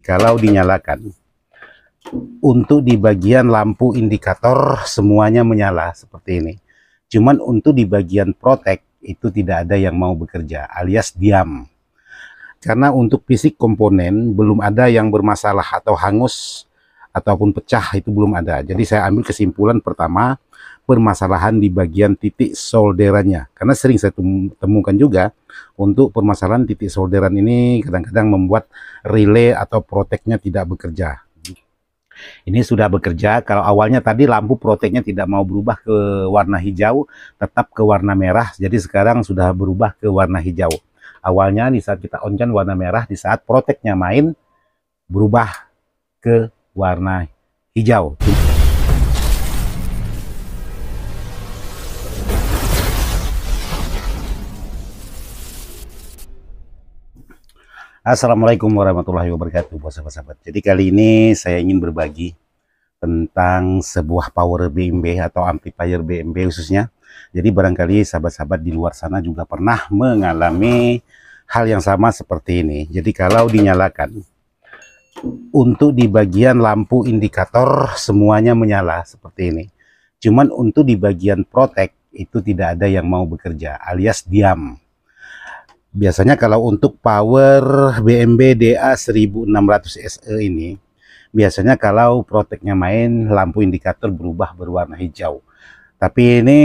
kalau dinyalakan, untuk di bagian lampu indikator semuanya menyala seperti ini. Cuman untuk di bagian protect itu tidak ada yang mau bekerja, alias diam. Karena untuk fisik komponen belum ada yang bermasalah atau hangus ataupun pecah, itu belum ada. Jadi saya ambil kesimpulan pertama, permasalahan di bagian titik solderannya. Karena sering saya temukan juga untuk permasalahan titik solderan ini kadang-kadang membuat relay atau protectnya tidak bekerja. Ini sudah bekerja. Kalau awalnya tadi lampu proteknya tidak mau berubah ke warna hijau, tetap ke warna merah. Jadi sekarang sudah berubah ke warna hijau. Awalnya di saat kita on kan warna merah, di saat proteknya main berubah ke warna hijau. Assalamualaikum warahmatullahi wabarakatuh, sahabat-sahabat. Jadi kali ini saya ingin berbagi tentang sebuah power BMB atau amplifier BMB khususnya. Jadi barangkali sahabat-sahabat di luar sana juga pernah mengalami hal yang sama seperti ini. Jadi kalau dinyalakan, untuk di bagian lampu indikator semuanya menyala seperti ini. Cuman untuk di bagian protect itu tidak ada yang mau bekerja, alias diam. Biasanya kalau untuk power BMB DA 1600 SE ini, biasanya kalau proteknya main, lampu indikator berubah berwarna hijau. Tapi ini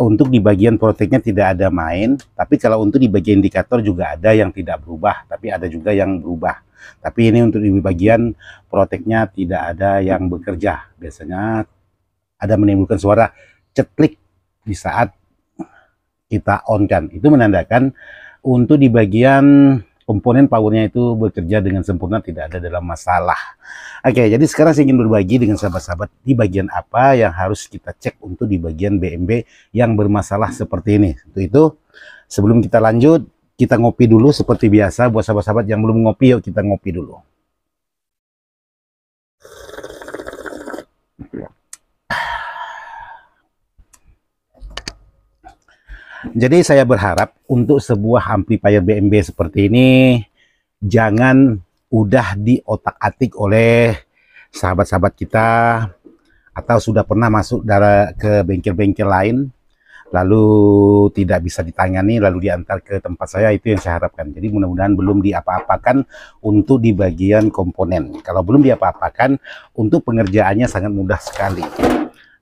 untuk di bagian proteknya tidak ada main, tapi kalau untuk di bagian indikator juga ada yang tidak berubah, tapi ada juga yang berubah. Tapi ini untuk di bagian proteknya tidak ada yang bekerja. Biasanya ada menimbulkan suara ceklik di saat kita on kan. Itu menandakan untuk di bagian komponen powernya itu bekerja dengan sempurna, tidak ada dalam masalah. Oke, jadi sekarang saya ingin berbagi dengan sahabat-sahabat di bagian apa yang harus kita cek untuk di bagian BMB yang bermasalah seperti ini. Untuk itu, sebelum kita lanjut, kita ngopi dulu seperti biasa. Buat sahabat-sahabat yang belum ngopi, yuk kita ngopi dulu. Jadi saya berharap untuk sebuah amplifier BMB seperti ini jangan udah diotak-atik oleh sahabat-sahabat kita atau sudah pernah masuk ke bengkel-bengkel lain lalu tidak bisa ditangani lalu diantar ke tempat saya. Itu yang saya harapkan. Jadi mudah-mudahan belum diapa-apakan untuk di bagian komponen. Kalau belum diapa-apakan, untuk pengerjaannya sangat mudah sekali.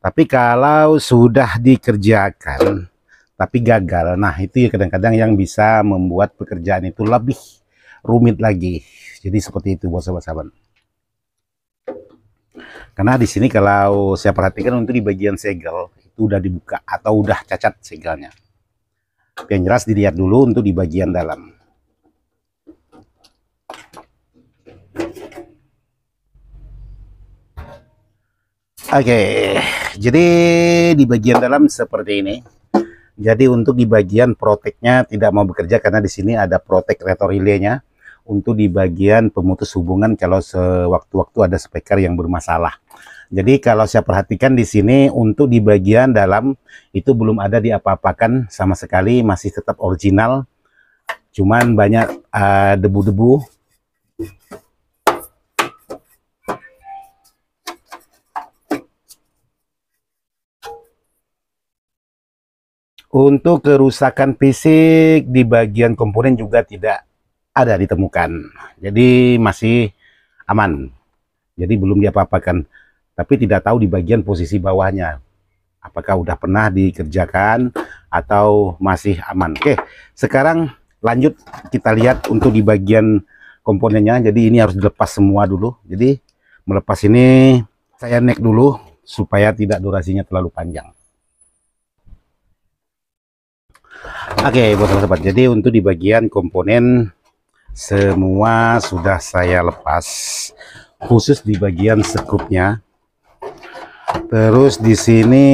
Tapi kalau sudah dikerjakan tapi gagal, nah itu ya kadang-kadang yang bisa membuat pekerjaan itu lebih rumit lagi. Jadi seperti itu buat sahabat-sahabat. Karena di sini kalau saya perhatikan untuk di bagian segel itu udah dibuka atau udah cacat segelnya. Yang jelas dilihat dulu untuk di bagian dalam. Oke, jadi di bagian dalam seperti ini. Jadi untuk di bagian proteknya tidak mau bekerja karena di sini ada protek rotor relay-nya. Untuk di bagian pemutus hubungan kalau sewaktu-waktu ada speaker yang bermasalah. Jadi kalau saya perhatikan di sini untuk di bagian dalam itu belum ada diapa-apakan sama sekali, masih tetap original. Cuman banyak debu-debu. Untuk kerusakan fisik di bagian komponen juga tidak ada ditemukan. Jadi masih aman. Jadi belum diapa-apakan. Tapi tidak tahu di bagian posisi bawahnya. Apakah udah pernah dikerjakan atau masih aman. Oke, sekarang lanjut kita lihat untuk di bagian komponennya. Jadi ini harus dilepas semua dulu. Jadi melepas ini saya nek dulu supaya tidak durasinya terlalu panjang. Oke, buat sahabat-sahabat, jadi untuk di bagian komponen semua sudah saya lepas, khusus di bagian sekupnya. Terus di sini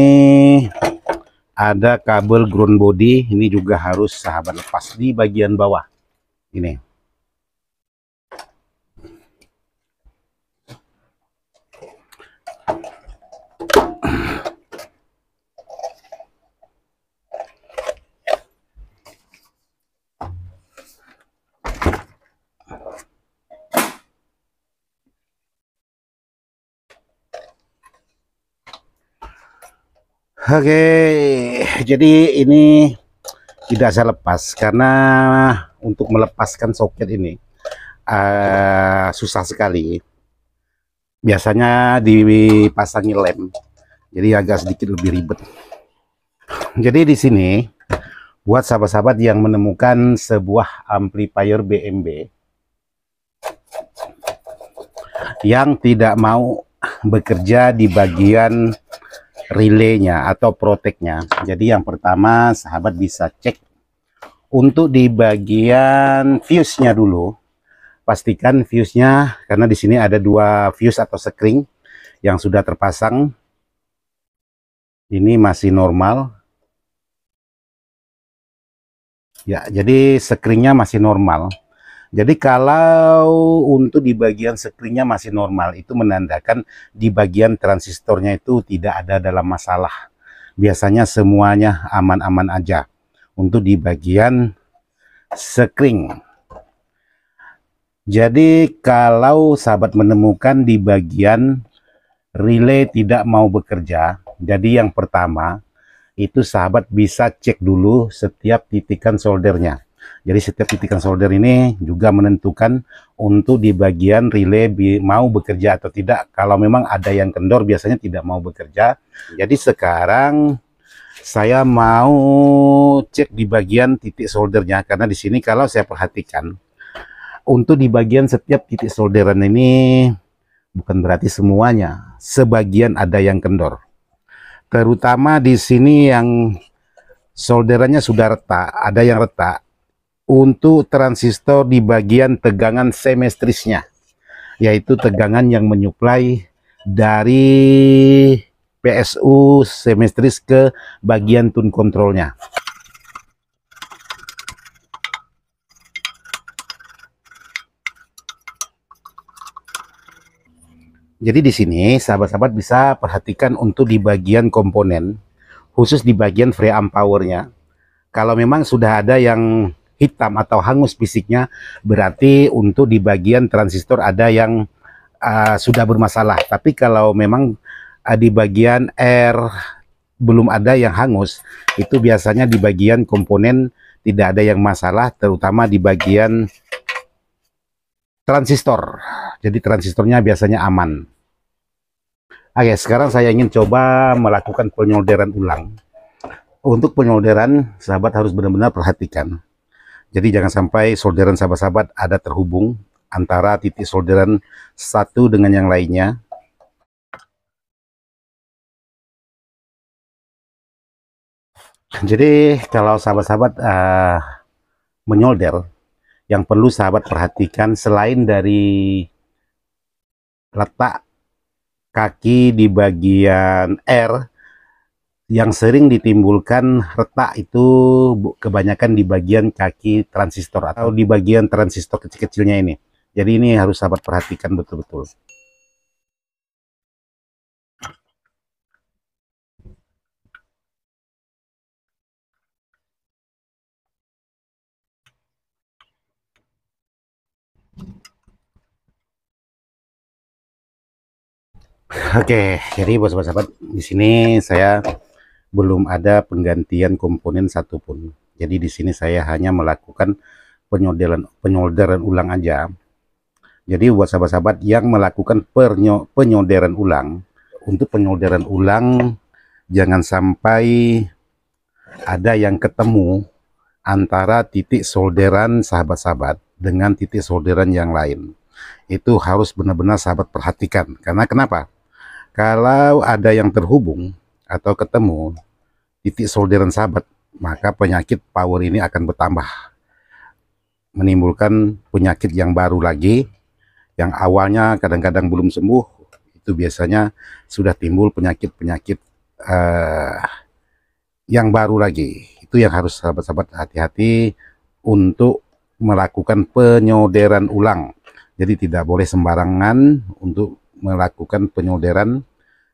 ada kabel ground body, ini juga harus sahabat lepas di bagian bawah. Ini. Oke, jadi ini tidak saya lepas karena untuk melepaskan soket ini susah sekali. Biasanya dipasangi lem, jadi agak sedikit lebih ribet. Jadi di sini buat sahabat-sahabat yang menemukan sebuah amplifier BMB yang tidak mau bekerja di bagian relaynya atau proteknya. Jadi yang pertama sahabat bisa cek untuk di bagian fuse-nya dulu. Pastikan fuse-nya, karena di sini ada dua fuse atau sekring yang sudah terpasang. Ini masih normal. Ya, jadi sekringnya masih normal. Jadi kalau untuk di bagian sekringnya masih normal, itu menandakan di bagian transistornya itu tidak ada dalam masalah. Biasanya semuanya aman-aman aja. Untuk di bagian sekring. Jadi kalau sahabat menemukan di bagian relay tidak mau bekerja, jadi yang pertama itu sahabat bisa cek dulu setiap titikan soldernya. Jadi setiap titikan solder ini juga menentukan untuk di bagian relay mau bekerja atau tidak. Kalau memang ada yang kendor biasanya tidak mau bekerja. Jadi sekarang saya mau cek di bagian titik soldernya, karena di sini kalau saya perhatikan untuk di bagian setiap titik solderan ini bukan berarti semuanya, sebagian ada yang kendor. Terutama di sini yang solderannya sudah retak, ada yang retak. Untuk transistor di bagian tegangan semestrisnya, yaitu tegangan yang menyuplai dari PSU semestris ke bagian tune kontrolnya. Jadi di sini sahabat-sahabat bisa perhatikan untuk di bagian komponen, khusus di bagian preamp powernya. Kalau memang sudah ada yang hitam atau hangus fisiknya, berarti untuk di bagian transistor ada yang sudah bermasalah. Tapi kalau memang di bagian R belum ada yang hangus, itu biasanya di bagian komponen tidak ada yang masalah, terutama di bagian transistor. Jadi transistornya biasanya aman. Oke, sekarang saya ingin coba melakukan penyolderan ulang. Untuk penyolderan, sahabat harus benar-benar perhatikan. Jadi jangan sampai solderan sahabat-sahabat ada terhubung antara titik solderan satu dengan yang lainnya. Jadi kalau sahabat-sahabat menyolder, yang perlu sahabat perhatikan selain dari letak kaki di bagian R, yang sering ditimbulkan retak itu kebanyakan di bagian kaki transistor atau di bagian transistor kecil-kecilnya ini. Jadi ini harus sahabat perhatikan betul-betul. Oke, jadi buat sahabat-sahabat, di sini saya belum ada penggantian komponen satupun. Jadi di sini saya hanya melakukan penyolderan ulang aja. Jadi buat sahabat-sahabat yang melakukan penyolderan ulang, untuk penyolderan ulang jangan sampai ada yang ketemu antara titik solderan sahabat-sahabat dengan titik solderan yang lain. Itu harus benar-benar sahabat perhatikan. Karena kenapa? Kalau ada yang terhubung atau ketemu titik solderan sahabat, maka penyakit power ini akan bertambah, menimbulkan penyakit yang baru lagi, yang awalnya kadang-kadang belum sembuh, itu biasanya sudah timbul penyakit-penyakit yang baru lagi. Itu yang harus sahabat-sahabat hati-hati untuk melakukan penyolderan ulang. Jadi tidak boleh sembarangan untuk melakukan penyolderan.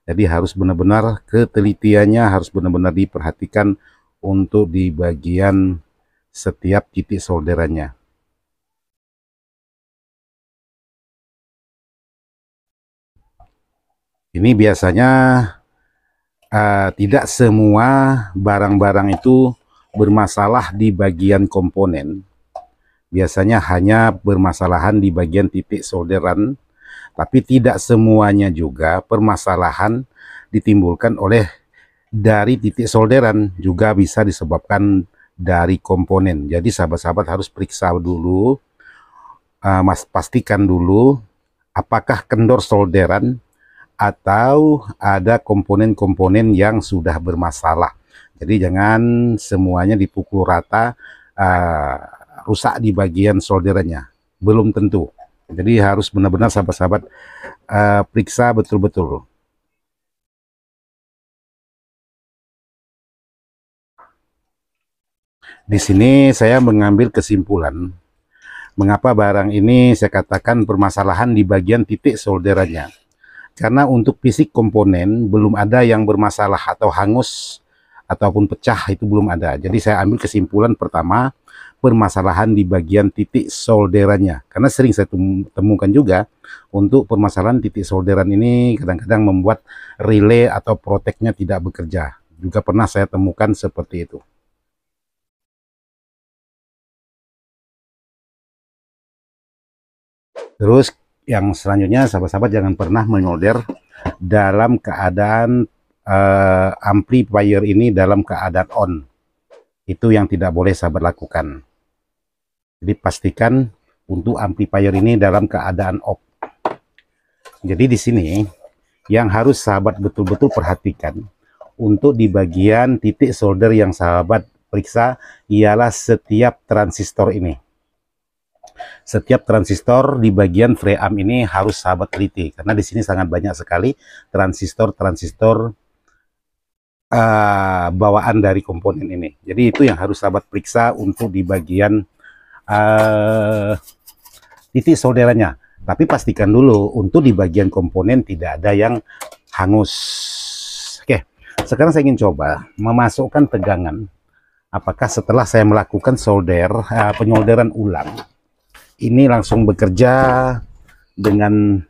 Jadi harus benar-benar ketelitiannya harus benar-benar diperhatikan untuk di bagian setiap titik solderannya. Ini biasanya tidak semua barang-barang itu bermasalah di bagian komponen. Biasanya hanya bermasalahan di bagian titik solderan, tapi tidak semuanya juga permasalahan ditimbulkan oleh dari titik solderan, juga bisa disebabkan dari komponen. Jadi sahabat-sahabat harus periksa dulu, pastikan dulu apakah kendor solderan atau ada komponen-komponen yang sudah bermasalah. Jadi jangan semuanya dipukul rata, uh, rusak di bagian solderannya. Belum tentu. Jadi harus benar-benar sahabat-sahabat periksa betul-betul. Di sini saya mengambil kesimpulan mengapa barang ini saya katakan permasalahan di bagian titik solderannya. Karena untuk fisik komponen belum ada yang bermasalah atau hangus ataupun pecah, itu belum ada. Jadi saya ambil kesimpulan pertama, permasalahan di bagian titik solderannya. Karena sering saya temukan juga untuk permasalahan titik solderan ini kadang-kadang membuat relay atau proteknya tidak bekerja. Juga pernah saya temukan seperti itu. Terus yang selanjutnya, sahabat-sahabat jangan pernah menyolder dalam keadaan amplifier ini dalam keadaan on. Itu yang tidak boleh sahabat lakukan. Jadi pastikan untuk amplifier ini dalam keadaan off. Jadi di sini yang harus sahabat betul-betul perhatikan untuk di bagian titik solder yang sahabat periksa ialah setiap transistor ini. Setiap transistor di bagian preamp ini harus sahabat teliti, karena di sini sangat banyak sekali transistor bawaan dari komponen ini. Jadi itu yang harus sahabat periksa untuk di bagian titik solderannya. Tapi pastikan dulu untuk di bagian komponen tidak ada yang hangus. Oke, sekarang saya ingin coba memasukkan tegangan. Apakah setelah saya melakukan penyolderan ulang, ini langsung bekerja dengan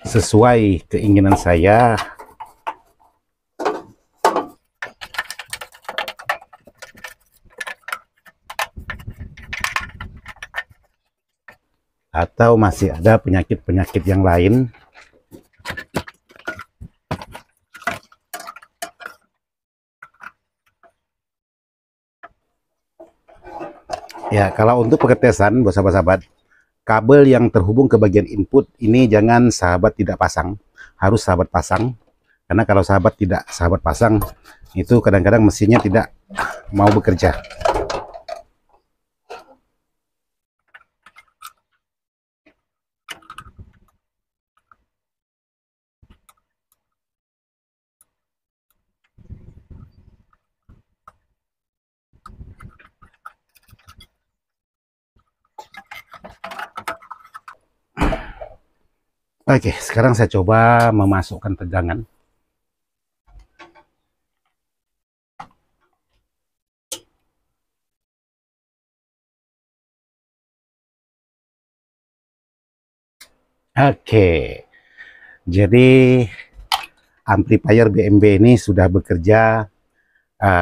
sesuai keinginan saya, atau masih ada penyakit-penyakit yang lain. Ya, kalau untuk pengetesan, buat sahabat-sahabat, kabel yang terhubung ke bagian input ini jangan sahabat tidak pasang, harus sahabat pasang. Karena kalau sahabat pasang, itu kadang-kadang mesinnya tidak mau bekerja. Oke, sekarang saya coba memasukkan tegangan. Oke, jadi amplifier BMB ini sudah bekerja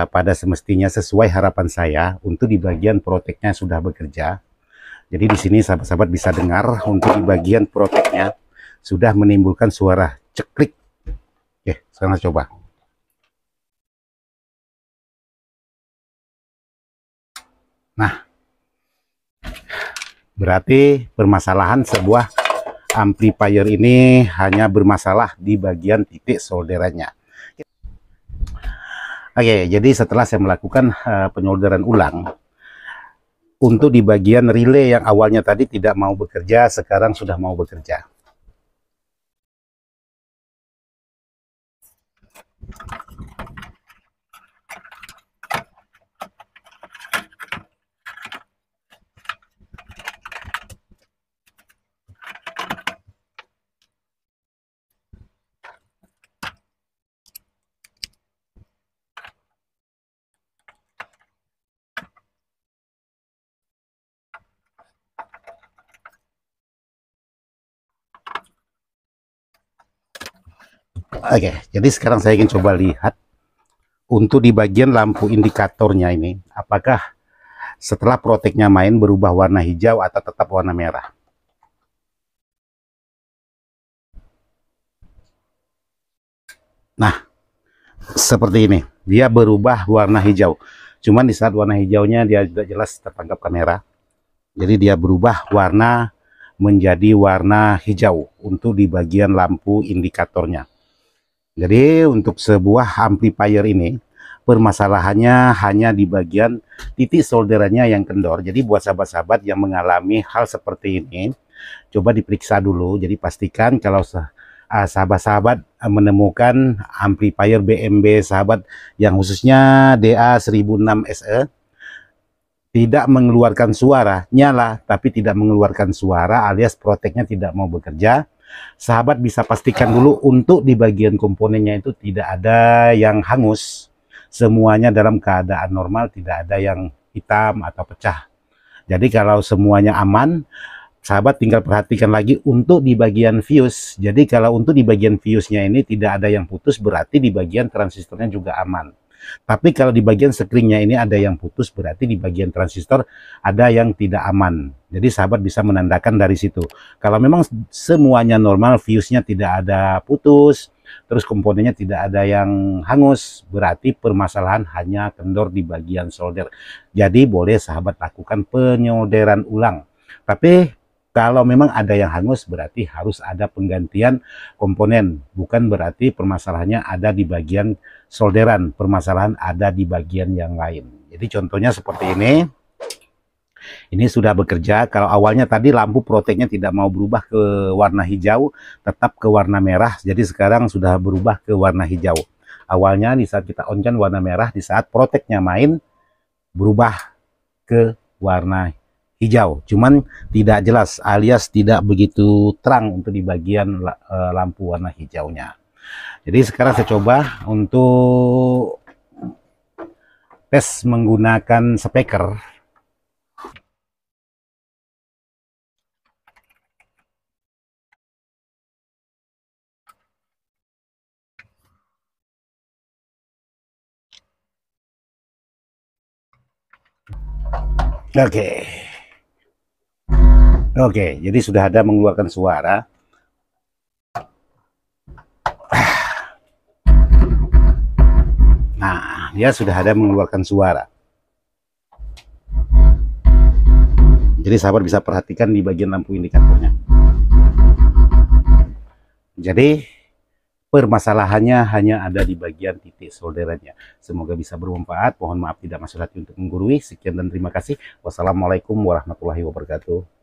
pada semestinya sesuai harapan saya. Untuk di bagian proteknya sudah bekerja. Jadi di sini sahabat-sahabat bisa dengar untuk di bagian proteknya sudah menimbulkan suara ceklik. Oke, sekarang saya coba. Nah, berarti permasalahan sebuah amplifier ini hanya bermasalah di bagian titik solderannya. Oke, jadi setelah saya melakukan penyolderan ulang, untuk di bagian relay yang awalnya tadi tidak mau bekerja, sekarang sudah mau bekerja. Oke, jadi sekarang saya ingin coba lihat untuk di bagian lampu indikatornya ini, apakah setelah proteknya main berubah warna hijau atau tetap warna merah. Nah, seperti ini, dia berubah warna hijau. Cuman di saat warna hijaunya dia tidak jelas tertangkap kamera. Jadi dia berubah warna menjadi warna hijau untuk di bagian lampu indikatornya. Jadi untuk sebuah amplifier ini, permasalahannya hanya di bagian titik solderannya yang kendor. Jadi buat sahabat-sahabat yang mengalami hal seperti ini, coba diperiksa dulu. Jadi pastikan kalau sahabat-sahabat menemukan amplifier BMB sahabat yang khususnya DA1006 SE tidak mengeluarkan suara, nyala tapi tidak mengeluarkan suara alias proteknya tidak mau bekerja, sahabat bisa pastikan dulu untuk di bagian komponennya itu tidak ada yang hangus, semuanya dalam keadaan normal, tidak ada yang hitam atau pecah. Jadi kalau semuanya aman, sahabat tinggal perhatikan lagi untuk di bagian fuse. Jadi kalau untuk di bagian fuse-nya ini tidak ada yang putus, berarti di bagian transistornya juga aman. Tapi kalau di bagian screen-nya ini ada yang putus, berarti di bagian transistor ada yang tidak aman. Jadi sahabat bisa menandakan dari situ. Kalau memang semuanya normal, fuse-nya tidak ada putus, terus komponennya tidak ada yang hangus, berarti permasalahan hanya kendor di bagian solder. Jadi boleh sahabat lakukan penyolderan ulang. Tapi kalau memang ada yang hangus, berarti harus ada penggantian komponen. Bukan berarti permasalahannya ada di bagian solderan, permasalahan ada di bagian yang lain. Jadi contohnya seperti ini. Ini sudah bekerja. Kalau awalnya tadi lampu proteknya tidak mau berubah ke warna hijau, tetap ke warna merah. Jadi sekarang sudah berubah ke warna hijau. Awalnya di saat kita on-kan warna merah, di saat proteknya main berubah ke warna hijau, cuman tidak jelas alias tidak begitu terang untuk di bagian lampu warna hijaunya. Jadi sekarang saya coba untuk tes menggunakan speaker. Oke, jadi sudah ada mengeluarkan suara. Nah, dia sudah ada mengeluarkan suara. Jadi sahabat bisa perhatikan di bagian lampu indikatornya. Jadi permasalahannya hanya ada di bagian titik solderannya. Semoga bisa bermanfaat. Mohon maaf tidak masuk hati untuk menggurui. Sekian dan terima kasih. Wassalamualaikum warahmatullahi wabarakatuh.